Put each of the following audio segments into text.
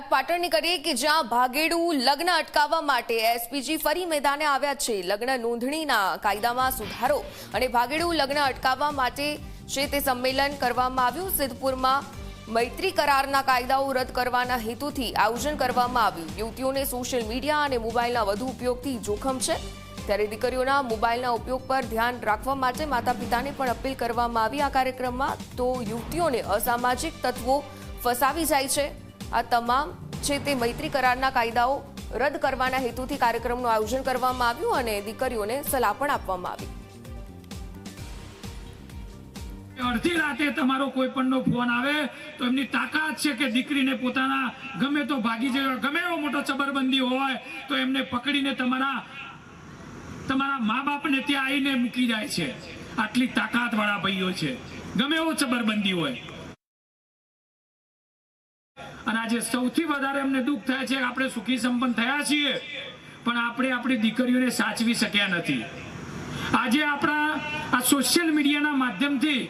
વાત પાટણની કરીએ કે જ્યાં ભાગેડું લગ્ન અટકાવવા માટે એસપીજી ફરી મેદાને આવ્યા છે। લગ્ન નોંધણીના કાયદામાં સુધારો અને ભાગેડું લગ્ન અટકાવવા માટે છે તે સંમેલન કરવામાં આવ્યું। સિદ્ધપુરમાં મૈત્રી કરારના કાયદાઓ રદ કરવાના હેતુથી આયોજન કરવામાં આવ્યું। યુવતીઓને સોશિયલ મીડિયા અને મોબાઈલના વધુ ઉપયોગથી જોખમ છે, ત્યારે દીકરીઓના મોબાઈલના ઉપયોગ પર ધ્યાન રાખવા માટે માતા પિતાને પણ અપીલ કરવામાં આવી। આ કાર્યક્રમમાં તો યુવતીઓને અસામાજિક તત્વો ફસાવી જાય છે। આ તમામ છે તે મૈત્રી કરારના કાયદાઓ રદ કરવાના હેતુથી કાર્યક્રમનું આયોજન કરવામાં આવ્યું અને દીકરીઓને સલાહ પણ આપવામાં આવી। અડધી રાતે તમારો કોઈ પણનો ફોન આવે તો એમની તાકાત છે કે દીકરીને પોતાના ગમે તો ભાગી જાય, ગમે એવો મોટો ચબરબંધી હોય તો એમને પકડીને તમારા મા બાપને ત્યાં આવીને મૂકી જાય છે। આટલી તાકાત વાળા ભાઈઓ છે, ગમે એવો ચબરબંધી હોય। અને આજે સૌથી વધારે અમને દુઃખ થાય છે કે આપણે સુખી સંપન્ન થયા છીએ પણ આપણે આપણી દીકરીઓને સાચવી શક્યા નથી। આજે આપણા આ સોશિયલ મીડિયાના માધ્યમથી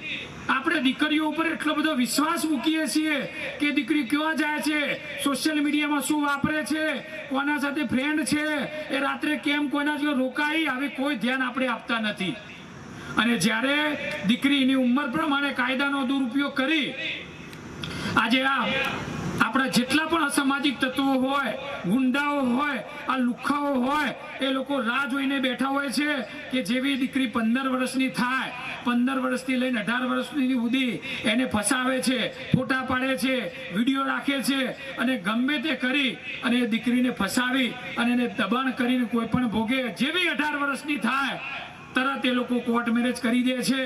આપણે દીકરીઓ ઉપર એટલો બધો વિશ્વાસ મૂકીએ છીએ કે દીકરી ક્યાં જાય છે, સોશિયલ મીડિયામાં શું વાપરે છે, કોના સાથે ફ્રેન્ડ છે, એ રાત્રે કેમ કોઈના જોડે રોકાઈ, હવે કોઈ ધ્યાન આપણે આપતા નથી। અને જ્યારે દીકરીની ઉંમર પ્રમાણે કાયદાનો દુરુપયોગ કરી આજે આપણા જેટલા પણ અસામાજિક તત્વો હોય, ગુંડાઓ હોય, આ લુખ્ખાઓ હોય, એ લોકો રાહ જોઈને બેઠા હોય છે કે જેવી દીકરી 15 વર્ષની થાય, 15 વર્ષથી લઈને 18 વર્ષની સુધી એને ફસાવે છે, ફોટા પાડે છે, વિડીયો રાખે છે અને ગમે તે કરી અને એ દીકરીને ફસાવી અને એને દબાણ કરીને કોઈ પણ ભોગે, જેવી 18 વર્ષની થાય તરત એ લોકો કોર્ટ મેરેજ કરી દે છે।